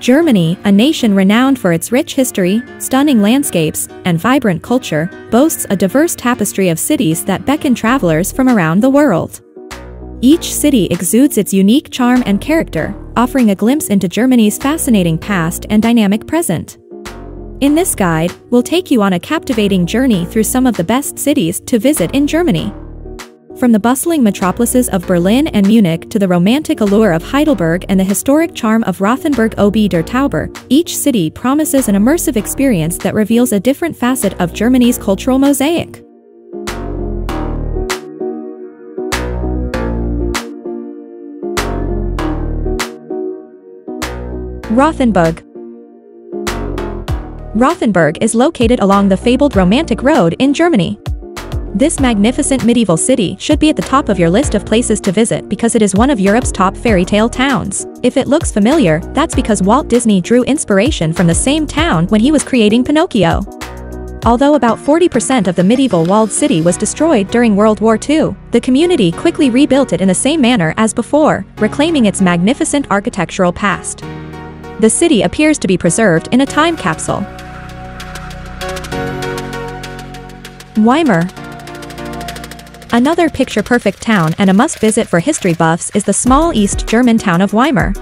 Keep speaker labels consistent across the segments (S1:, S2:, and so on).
S1: Germany, a nation renowned for its rich history, stunning landscapes, and vibrant culture, boasts a diverse tapestry of cities that beckon travelers from around the world. Each city exudes its unique charm and character, offering a glimpse into Germany's fascinating past and dynamic present. In this guide, we'll take you on a captivating journey through some of the best cities to visit in Germany. From the bustling metropolises of Berlin and Munich to the romantic allure of Heidelberg and the historic charm of Rothenburg ob der Tauber, each city promises an immersive experience that reveals a different facet of Germany's cultural mosaic. Rothenburg. Rothenburg is located along the fabled Romantic Road in Germany. This magnificent medieval city should be at the top of your list of places to visit because it is one of Europe's top fairy tale towns. If it looks familiar, that's because Walt Disney drew inspiration from the same town when he was creating Pinocchio. Although about 40% of the medieval walled city was destroyed during World War II, the community quickly rebuilt it in the same manner as before, reclaiming its magnificent architectural past. The city appears to be preserved in a time capsule. Weimar. Another picture-perfect town and a must-visit for history buffs is the small East German town of Weimar.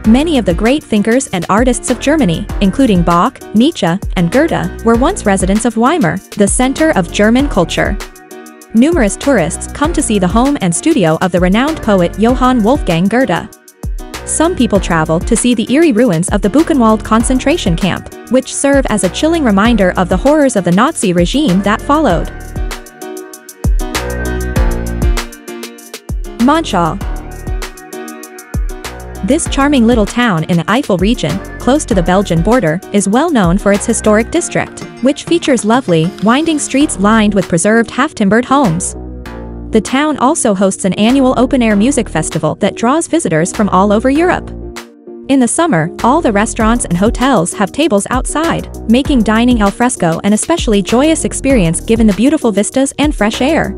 S1: Many of the great thinkers and artists of Germany, including Bach, Nietzsche, and Goethe, were once residents of Weimar, the center of German culture. Numerous tourists come to see the home and studio of the renowned poet Johann Wolfgang Goethe. Some people travel to see the eerie ruins of the Buchenwald concentration camp, which serve as a chilling reminder of the horrors of the Nazi regime that followed. Monschau. This charming little town in the Eifel region, close to the Belgian border, is well known for its historic district, which features lovely, winding streets lined with preserved half-timbered homes. The town also hosts an annual open-air music festival that draws visitors from all over Europe. In the summer, all the restaurants and hotels have tables outside, making dining al fresco an especially joyous experience given the beautiful vistas and fresh air.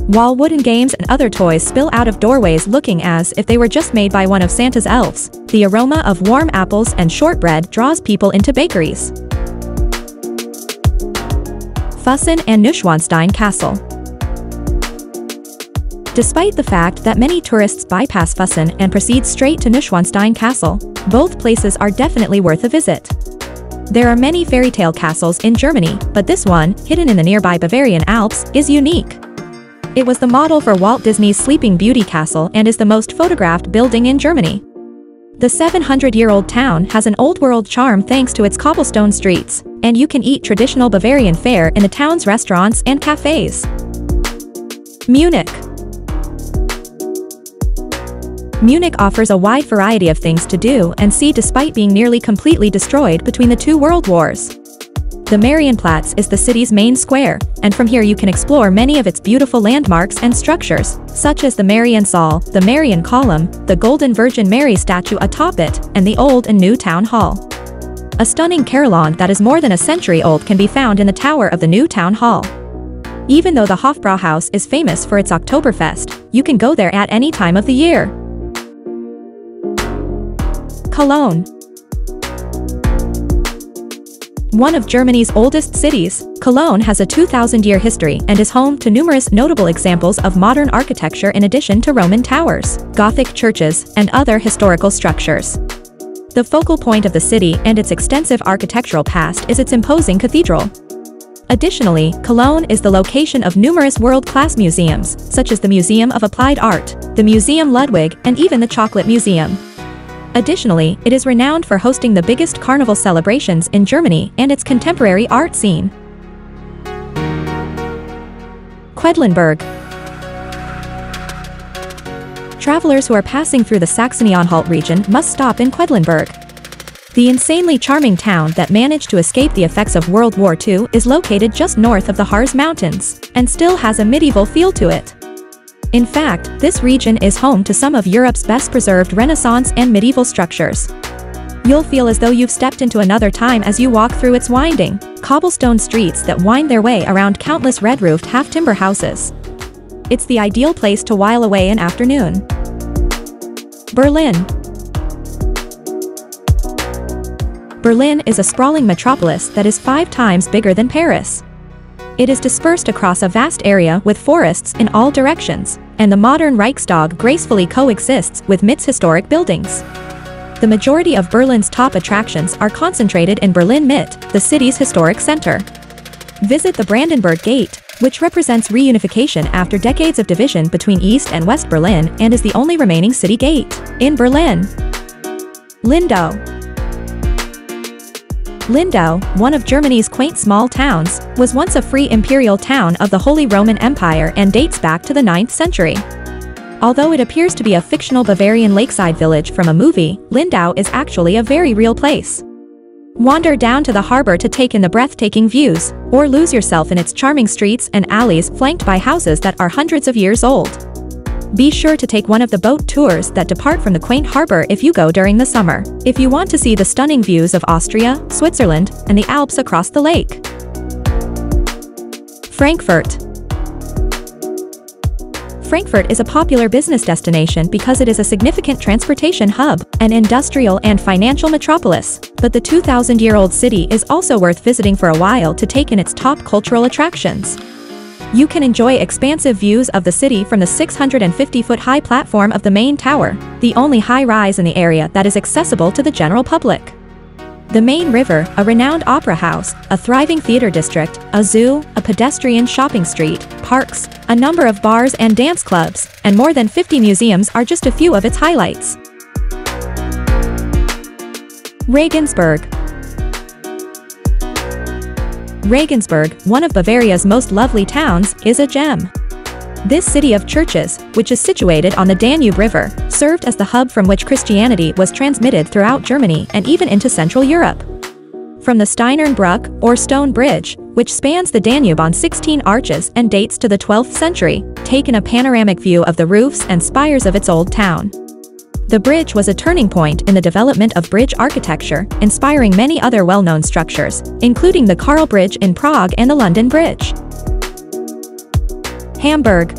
S1: While wooden games and other toys spill out of doorways looking as if they were just made by one of Santa's elves, the aroma of warm apples and shortbread draws people into bakeries. Füssen and Neuschwanstein Castle. Despite the fact that many tourists bypass Füssen and proceed straight to Neuschwanstein Castle, both places are definitely worth a visit. There are many fairy tale castles in Germany, but this one, hidden in the nearby Bavarian Alps, is unique. It was the model for Walt Disney's Sleeping Beauty Castle and is the most photographed building in Germany. The 700-year-old town has an old-world charm thanks to its cobblestone streets, and you can eat traditional Bavarian fare in the town's restaurants and cafes. Munich. Munich offers a wide variety of things to do and see despite being nearly completely destroyed between the two world wars. The Marienplatz is the city's main square, and from here you can explore many of its beautiful landmarks and structures, such as the Mariensaal, the Marian Column, the Golden Virgin Mary statue atop it, and the Old and New Town Hall. A stunning carillon that is more than a century old can be found in the tower of the new town hall. Even though the Hofbrauhaus is famous for its Oktoberfest, you can go there at any time of the year. Cologne. One of Germany's oldest cities, Cologne has a 2,000-year history and is home to numerous notable examples of modern architecture in addition to Roman towers, Gothic churches, and other historical structures. The focal point of the city and its extensive architectural past is its imposing cathedral. Additionally, Cologne is the location of numerous world-class museums, such as the Museum of Applied Art, the Museum Ludwig, and even the Chocolate Museum. Additionally, it is renowned for hosting the biggest carnival celebrations in Germany and its contemporary art scene. Quedlinburg. Travelers who are passing through the Saxony-Anhalt region must stop in Quedlinburg. The insanely charming town that managed to escape the effects of World War II is located just north of the Harz Mountains, and still has a medieval feel to it. In fact, this region is home to some of Europe's best-preserved Renaissance and medieval structures. You'll feel as though you've stepped into another time as you walk through its winding, cobblestone streets that wind their way around countless red-roofed half-timber houses. It's the ideal place to while away an afternoon. Berlin. Berlin is a sprawling metropolis that is 5 times bigger than Paris. It is dispersed across a vast area with forests in all directions, and the modern Reichstag gracefully coexists with its historic buildings. The majority of Berlin's top attractions are concentrated in Berlin Mitte, the city's historic center. Visit the Brandenburg Gate, which represents reunification after decades of division between East and West Berlin and is the only remaining city gate in Berlin. Lindau. Lindau, one of Germany's quaint small towns, was once a free imperial town of the Holy Roman Empire and dates back to the 9th century. Although it appears to be a fictional Bavarian lakeside village from a movie, Lindau is actually a very real place. Wander down to the harbor to take in the breathtaking views, or lose yourself in its charming streets and alleys flanked by houses that are hundreds of years old. Be sure to take one of the boat tours that depart from the quaint harbor if you go during the summer, if you want to see the stunning views of Austria, Switzerland, and the Alps across the lake. Frankfurt. Frankfurt is a popular business destination because it is a significant transportation hub, an industrial and financial metropolis, but the 2,000-year-old city is also worth visiting for a while to take in its top cultural attractions. You can enjoy expansive views of the city from the 650-foot-high platform of the main tower, the only high-rise in the area that is accessible to the general public. The main river, a renowned opera house, a thriving theater district, a zoo, a pedestrian shopping street, parks, a number of bars and dance clubs, and more than 50 museums are just a few of its highlights. Regensburg. Regensburg, one of Bavaria's most lovely towns, is a gem. This city of churches, which is situated on the Danube River, served as the hub from which Christianity was transmitted throughout Germany and even into Central Europe. From the Steinernbrück, or Stone Bridge, which spans the Danube on 16 arches and dates to the 12th century, take in a panoramic view of the roofs and spires of its old town. The bridge was a turning point in the development of bridge architecture, inspiring many other well-known structures, including the Karl Bridge in Prague and the London Bridge. Hamburg.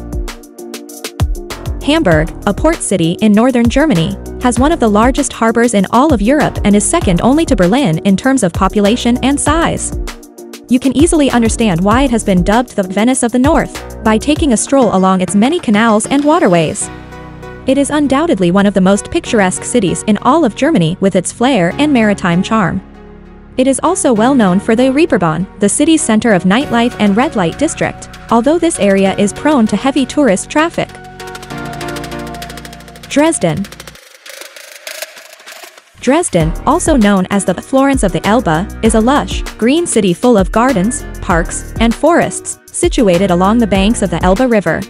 S1: Hamburg, a port city in northern Germany, has one of the largest harbors in all of Europe and is second only to Berlin in terms of population and size. You can easily understand why it has been dubbed the Venice of the North, by taking a stroll along its many canals and waterways. It is undoubtedly one of the most picturesque cities in all of Germany with its flair and maritime charm. It is also well known for the Reeperbahn, the city's center of nightlife and red light district, although this area is prone to heavy tourist traffic. Dresden. Dresden, also known as the Florence of the Elbe, is a lush, green city full of gardens, parks, and forests, situated along the banks of the Elbe River.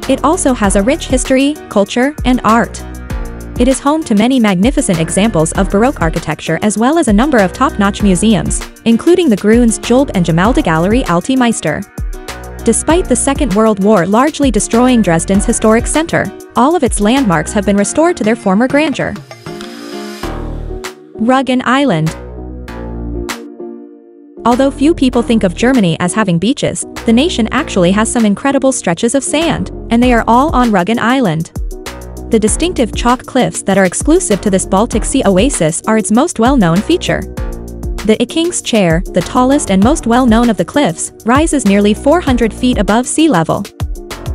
S1: It also has a rich history, culture, and art. It is home to many magnificent examples of Baroque architecture as well as a number of top-notch museums, including the Grüns Julb and Gemälde Galerie Alte Meister. Despite the Second World War largely destroying Dresden's historic center, all of its landmarks have been restored to their former grandeur. Rügen Island. Although few people think of Germany as having beaches, the nation actually has some incredible stretches of sand, and they are all on Rügen Island. The distinctive chalk cliffs that are exclusive to this Baltic Sea oasis are its most well-known feature. The King's Chair, the tallest and most well-known of the cliffs, rises nearly 400 feet above sea level.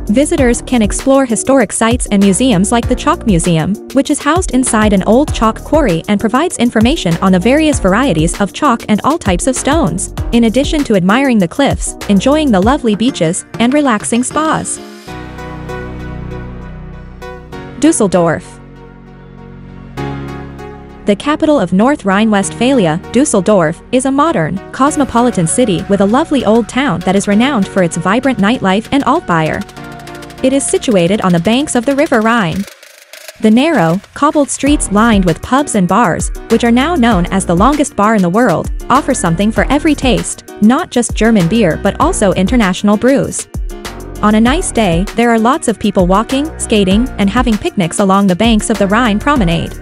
S1: Visitors can explore historic sites and museums like the Chalk Museum, which is housed inside an old chalk quarry and provides information on the various varieties of chalk and all types of stones, in addition to admiring the cliffs, enjoying the lovely beaches, and relaxing spas. Düsseldorf. The capital of North Rhine-Westphalia, Düsseldorf, is a modern, cosmopolitan city with a lovely old town that is renowned for its vibrant nightlife and Altbier. It is situated on the banks of the River Rhine. The narrow, cobbled streets lined with pubs and bars, which are now known as the longest bar in the world, offer something for every taste, not just German beer but also international brews. On a nice day, there are lots of people walking, skating, and having picnics along the banks of the Rhine promenade.